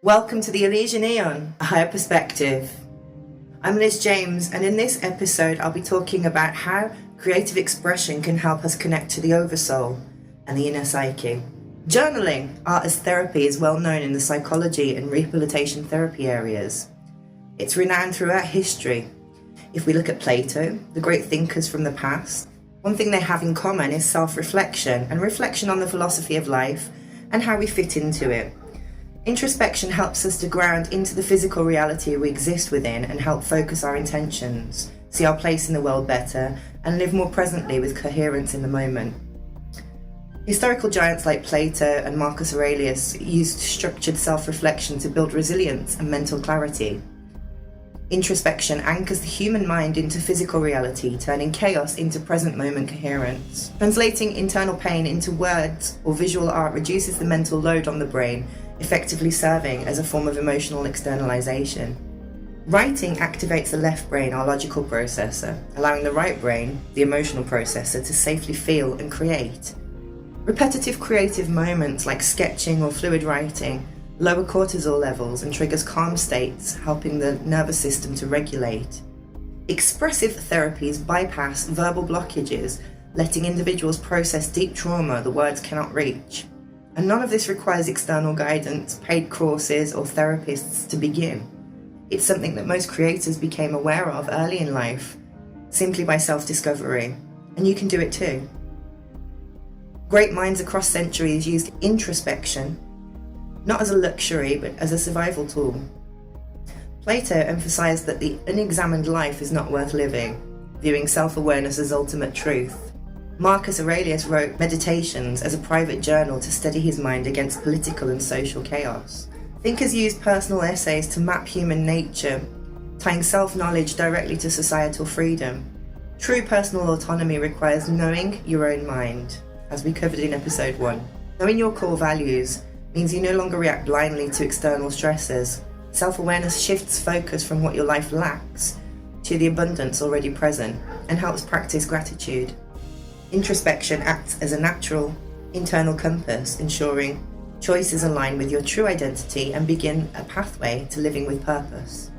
Welcome to the Elizian Aeon, a higher perspective. I'm Liz James, and in this episode I'll be talking about how creative expression can help us connect to the Oversoul and the inner psyche. Journaling, art as therapy, is well known in the psychology and rehabilitation therapy areas. It's renowned throughout history. If we look at Plato, the great thinkers from the past, one thing they have in common is self-reflection and reflection on the philosophy of life and how we fit into it. Introspection helps us to ground into the physical reality we exist within and help focus our intentions, see our place in the world better, and live more presently with coherence in the moment. Historical giants like Plato and Marcus Aurelius used structured self-reflection to build resilience and mental clarity. Introspection anchors the human mind into physical reality, turning chaos into present moment coherence. Translating internal pain into words or visual art reduces the mental load on the brain, effectively serving as a form of emotional externalization. Writing activates the left brain, our logical processor, allowing the right brain, the emotional processor, to safely feel and create. Repetitive creative moments like sketching or fluid writing lower cortisol levels and triggers calm states, helping the nervous system to regulate. Expressive therapies bypass verbal blockages, letting individuals process deep trauma the words cannot reach. And none of this requires external guidance, paid courses, or therapists to begin. It's something that most creators became aware of early in life, simply by self-discovery. And you can do it too. Great minds across centuries used introspection, not as a luxury, but as a survival tool. Plato emphasized that the unexamined life is not worth living, viewing self-awareness as ultimate truth. Marcus Aurelius wrote meditations as a private journal to steady his mind against political and social chaos. Thinkers used personal essays to map human nature, tying self-knowledge directly to societal freedom. True personal autonomy requires knowing your own mind, as we covered in episode 1. Knowing your core values means you no longer react blindly to external stressors. Self-awareness shifts focus from what your life lacks to the abundance already present and helps practice gratitude. Introspection acts as a natural, internal compass, ensuring choices align with your true identity and begin a pathway to living with purpose.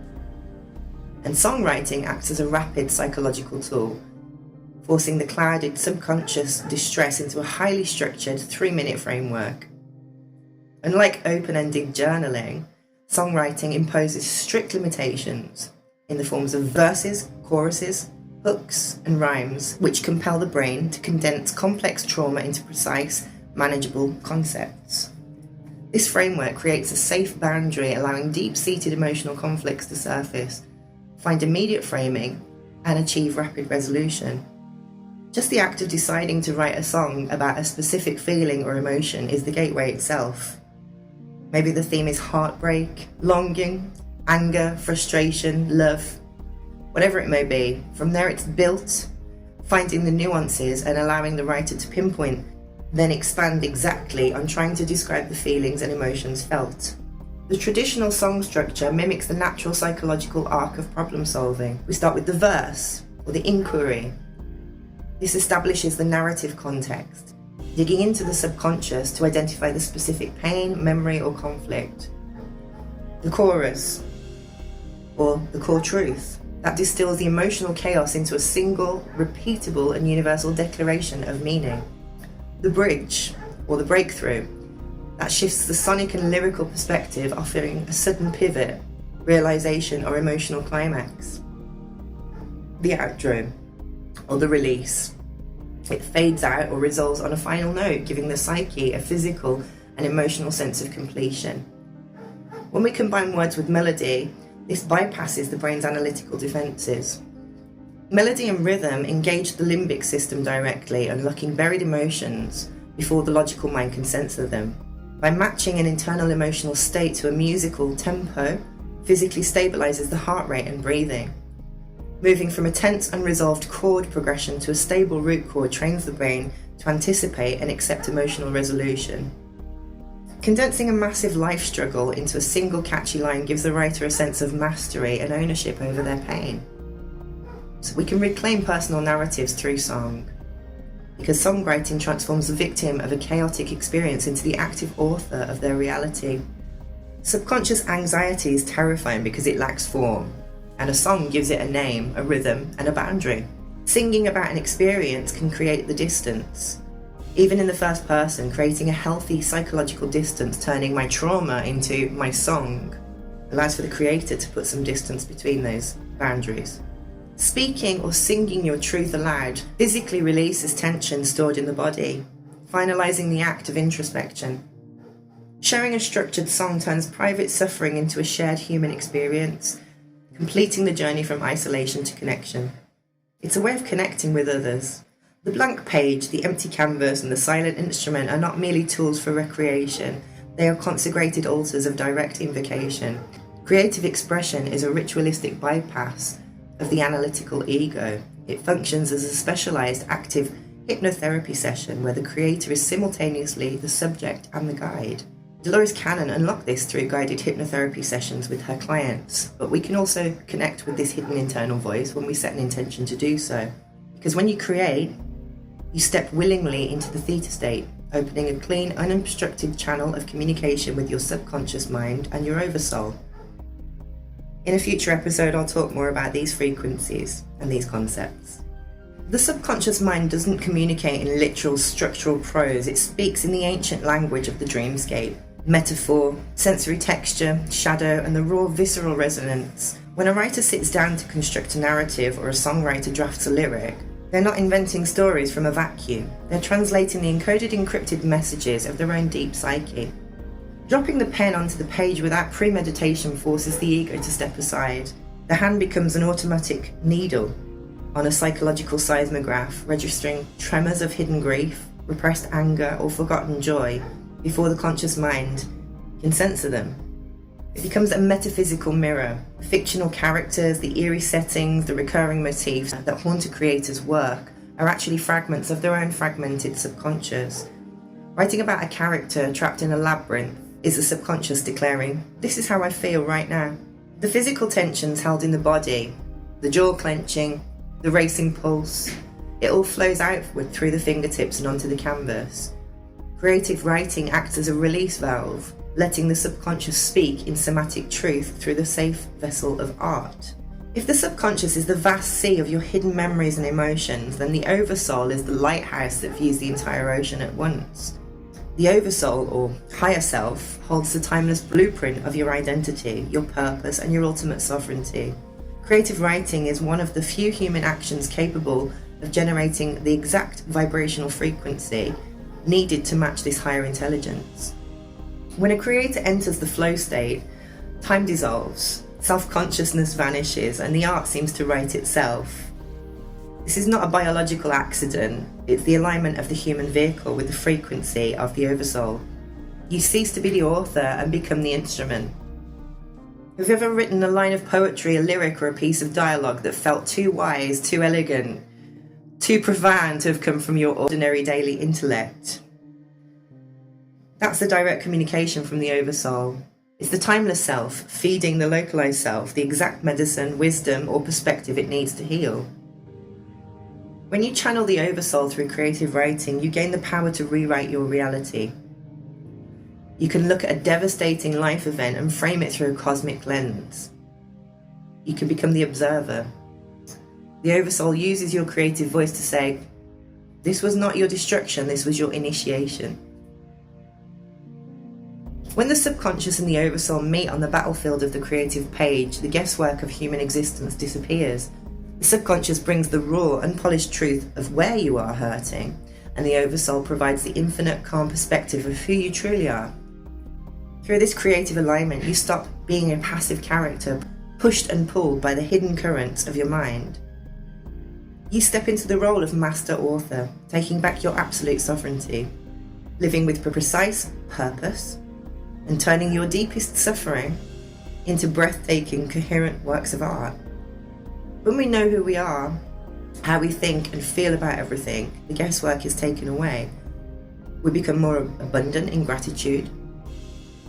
And songwriting acts as a rapid psychological tool, forcing the clouded subconscious distress into a highly structured 3-minute framework. Unlike open-ended journaling, songwriting imposes strict limitations in the forms of verses, choruses, hooks, and rhymes, which compel the brain to condense complex trauma into precise, manageable concepts. This framework creates a safe boundary, allowing deep-seated emotional conflicts to surface, find immediate framing, and achieve rapid resolution. Just the act of deciding to write a song about a specific feeling or emotion is the gateway itself. Maybe the theme is heartbreak, longing, anger, frustration, love. Whatever it may be, from there it's built, finding the nuances and allowing the writer to pinpoint, then expand exactly on trying to describe the feelings and emotions felt. The traditional song structure mimics the natural psychological arc of problem solving. We start with the verse, or the inquiry. This establishes the narrative context, digging into the subconscious to identify the specific pain, memory, or conflict. The chorus, or the core truth, that distills the emotional chaos into a single, repeatable, and universal declaration of meaning. The bridge, or the breakthrough, that shifts the sonic and lyrical perspective, offering a sudden pivot, realization, or emotional climax. The outro, or the release. It fades out or resolves on a final note, giving the psyche a physical and emotional sense of completion. When we combine words with melody, this bypasses the brain's analytical defenses. Melody and rhythm engage the limbic system directly, unlocking buried emotions before the logical mind can censor them. By matching an internal emotional state to a musical tempo, physically stabilizes the heart rate and breathing. Moving from a tense, unresolved chord progression to a stable root chord trains the brain to anticipate and accept emotional resolution. Condensing a massive life struggle into a single catchy line gives the writer a sense of mastery and ownership over their pain. So we can reclaim personal narratives through song, because songwriting transforms the victim of a chaotic experience into the active author of their reality. Subconscious anxiety is terrifying because it lacks form, and a song gives it a name, a rhythm, and a boundary. Singing about an experience can create the distance. Even in the first person, creating a healthy psychological distance, turning my trauma into my song, allows for the creator to put some distance between those boundaries. Speaking or singing your truth aloud physically releases tension stored in the body, finalizing the act of introspection. Sharing a structured song turns private suffering into a shared human experience, completing the journey from isolation to connection. It's a way of connecting with others. The blank page, the empty canvas, and the silent instrument are not merely tools for recreation, they are consecrated altars of direct invocation. Creative expression is a ritualistic bypass of the analytical ego. It functions as a specialized, active hypnotherapy session where the creator is simultaneously the subject and the guide. Dolores Cannon unlocked this through guided hypnotherapy sessions with her clients, but we can also connect with this hidden internal voice when we set an intention to do so. Because when you create, you step willingly into the theta state, opening a clean, unobstructed channel of communication with your subconscious mind and your oversoul. In a future episode, I'll talk more about these frequencies and these concepts. The subconscious mind doesn't communicate in literal structural prose, it speaks in the ancient language of the dreamscape. Metaphor, sensory texture, shadow, and the raw visceral resonance. When a writer sits down to construct a narrative or a songwriter drafts a lyric, they're not inventing stories from a vacuum. They're translating the encoded, encrypted messages of their own deep psyche. Dropping the pen onto the page without premeditation forces the ego to step aside. The hand becomes an automatic needle on a psychological seismograph, registering tremors of hidden grief, repressed anger, or forgotten joy before the conscious mind can censor them. It becomes a metaphysical mirror. The fictional characters, the eerie settings, the recurring motifs that haunt a creator's work are actually fragments of their own fragmented subconscious. Writing about a character trapped in a labyrinth is the subconscious declaring, "This is how I feel right now." The physical tensions held in the body, the jaw clenching, the racing pulse, it all flows outward through the fingertips and onto the canvas. Creative writing acts as a release valve, letting the subconscious speak in somatic truth through the safe vessel of art. If the subconscious is the vast sea of your hidden memories and emotions, then the oversoul is the lighthouse that views the entire ocean at once. The oversoul, or higher self, holds the timeless blueprint of your identity, your purpose, and your ultimate sovereignty. Creative writing is one of the few human actions capable of generating the exact vibrational frequency needed to match this higher intelligence. When a creator enters the flow state, time dissolves, self-consciousness vanishes, and the art seems to write itself. This is not a biological accident, it's the alignment of the human vehicle with the frequency of the oversoul. You cease to be the author and become the instrument. Have you ever written a line of poetry, a lyric, or a piece of dialogue that felt too wise, too elegant, too profound to have come from your ordinary daily intellect? That's the direct communication from the oversoul. It's the timeless self feeding the localized self the exact medicine, wisdom, or perspective it needs to heal. When you channel the oversoul through creative writing, you gain the power to rewrite your reality. You can look at a devastating life event and frame it through a cosmic lens. You can become the observer. The oversoul uses your creative voice to say, "This was not your destruction, this was your initiation." When the subconscious and the oversoul meet on the battlefield of the creative page, the guesswork of human existence disappears. The subconscious brings the raw, unpolished truth of where you are hurting, and the oversoul provides the infinite, calm perspective of who you truly are. Through this creative alignment, you stop being a passive character, pushed and pulled by the hidden currents of your mind. You step into the role of master author, taking back your absolute sovereignty, living with precise purpose, and turning your deepest suffering into breathtaking, coherent works of art. When we know who we are, how we think and feel about everything, the guesswork is taken away. We become more abundant in gratitude.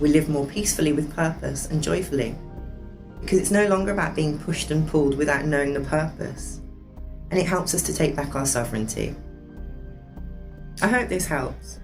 We live more peacefully with purpose and joyfully, because it's no longer about being pushed and pulled without knowing the purpose, and it helps us to take back our sovereignty. I hope this helps.